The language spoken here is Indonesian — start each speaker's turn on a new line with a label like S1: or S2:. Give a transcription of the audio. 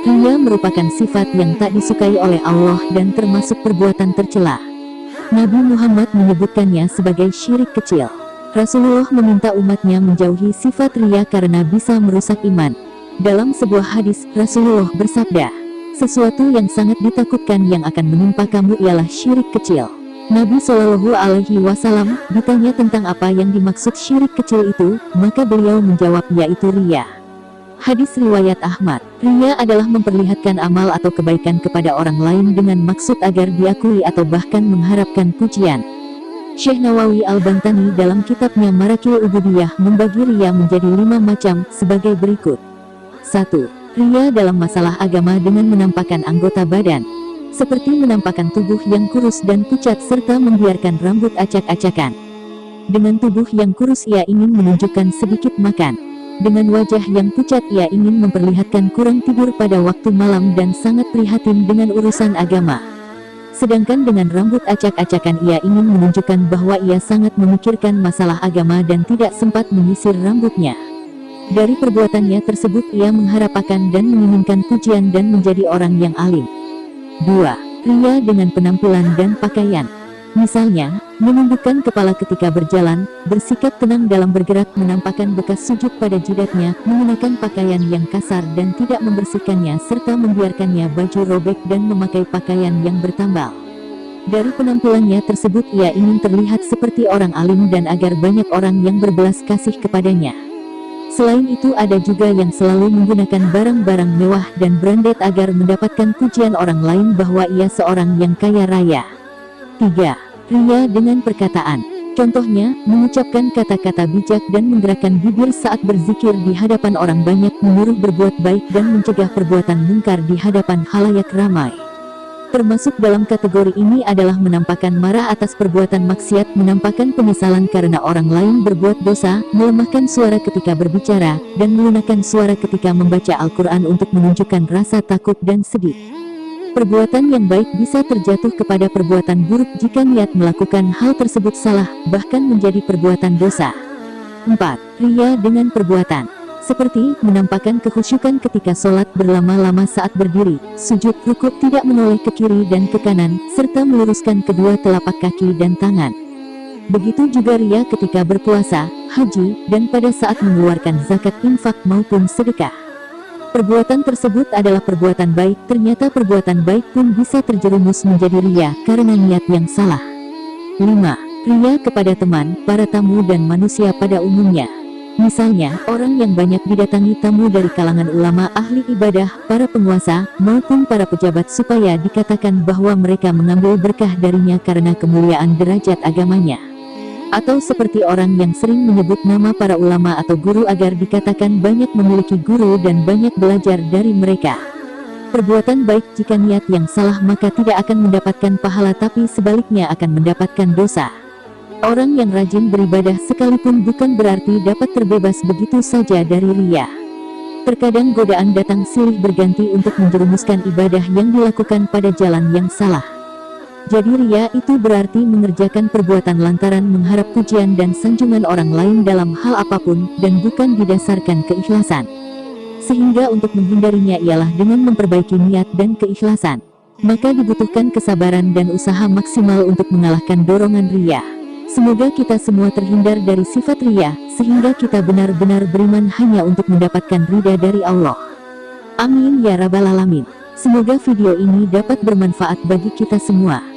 S1: Riya merupakan sifat yang tak disukai oleh Allah dan termasuk perbuatan tercela. Nabi Muhammad menyebutkannya sebagai syirik kecil. Rasulullah meminta umatnya menjauhi sifat riya karena bisa merusak iman. Dalam sebuah hadis, Rasulullah bersabda, "Sesuatu yang sangat ditakutkan yang akan menimpa kamu ialah syirik kecil." Nabi Shallallahu Alaihi Wasallam ditanya tentang apa yang dimaksud syirik kecil itu, maka beliau menjawab yaitu riya. Hadis riwayat Ahmad. Riya adalah memperlihatkan amal atau kebaikan kepada orang lain dengan maksud agar diakui atau bahkan mengharapkan pujian. Syekh Nawawi Al-Bantani dalam kitabnya Marakil Ubudiyah membagi riya menjadi 5 macam sebagai berikut. 1. Riya dalam masalah agama dengan menampakkan anggota badan, seperti menampakkan tubuh yang kurus dan pucat serta membiarkan rambut acak-acakan. Dengan tubuh yang kurus ia ingin menunjukkan sedikit makan. Dengan wajah yang pucat ia ingin memperlihatkan kurang tidur pada waktu malam dan sangat prihatin dengan urusan agama. Sedangkan dengan rambut acak-acakan ia ingin menunjukkan bahwa ia sangat memikirkan masalah agama dan tidak sempat menyisir rambutnya. Dari perbuatannya tersebut ia mengharapkan dan menginginkan pujian dan menjadi orang yang alim. 2. Riya dengan penampilan dan pakaian. Misalnya, menundukkan kepala ketika berjalan, bersikap tenang dalam bergerak, menampakkan bekas sujud pada jidatnya, mengenakan pakaian yang kasar dan tidak membersihkannya serta membiarkannya baju robek dan memakai pakaian yang bertambal. Dari penampilannya tersebut ia ingin terlihat seperti orang alim dan agar banyak orang yang berbelas kasih kepadanya. Selain itu ada juga yang selalu menggunakan barang-barang mewah dan branded agar mendapatkan pujian orang lain bahwa ia seorang yang kaya raya. 3. Riya dengan perkataan. Contohnya, mengucapkan kata-kata bijak dan menggerakkan bibir saat berzikir di hadapan orang banyak, menyuruh berbuat baik dan mencegah perbuatan mungkar di hadapan khalayak ramai. Termasuk dalam kategori ini adalah menampakkan marah atas perbuatan maksiat, menampakkan penyesalan karena orang lain berbuat dosa, melemahkan suara ketika berbicara, dan melunakkan suara ketika membaca Al-Quran untuk menunjukkan rasa takut dan sedih. Perbuatan yang baik bisa terjatuh kepada perbuatan buruk jika niat melakukan hal tersebut salah, bahkan menjadi perbuatan dosa. 4. Riya dengan perbuatan. Seperti, menampakkan kekhusyukan ketika sholat, berlama-lama saat berdiri, sujud, rukuk, tidak menoleh ke kiri dan ke kanan, serta meluruskan kedua telapak kaki dan tangan. Begitu juga riya ketika berpuasa, haji, dan pada saat mengeluarkan zakat, infak maupun sedekah. Perbuatan tersebut adalah perbuatan baik, ternyata perbuatan baik pun bisa terjerumus menjadi riya karena niat yang salah. 5. Riya kepada teman, para tamu dan manusia pada umumnya. Misalnya, orang yang banyak didatangi tamu dari kalangan ulama, ahli ibadah, para penguasa, maupun para pejabat supaya dikatakan bahwa mereka mengambil berkah darinya karena kemuliaan derajat agamanya. Atau seperti orang yang sering menyebut nama para ulama atau guru agar dikatakan banyak memiliki guru dan banyak belajar dari mereka. Perbuatan baik jika niat yang salah maka tidak akan mendapatkan pahala tapi sebaliknya akan mendapatkan dosa. Orang yang rajin beribadah sekalipun bukan berarti dapat terbebas begitu saja dari riya. Terkadang godaan datang silih berganti untuk menjerumuskan ibadah yang dilakukan pada jalan yang salah. Jadi riya itu berarti mengerjakan perbuatan lantaran mengharap pujian dan sanjungan orang lain dalam hal apapun, dan bukan didasarkan keikhlasan. Sehingga untuk menghindarinya ialah dengan memperbaiki niat dan keikhlasan. Maka dibutuhkan kesabaran dan usaha maksimal untuk mengalahkan dorongan riya. Semoga kita semua terhindar dari sifat riya, sehingga kita benar-benar beriman hanya untuk mendapatkan ridha dari Allah. Amin ya rabbal alamin. Semoga video ini dapat bermanfaat bagi kita semua.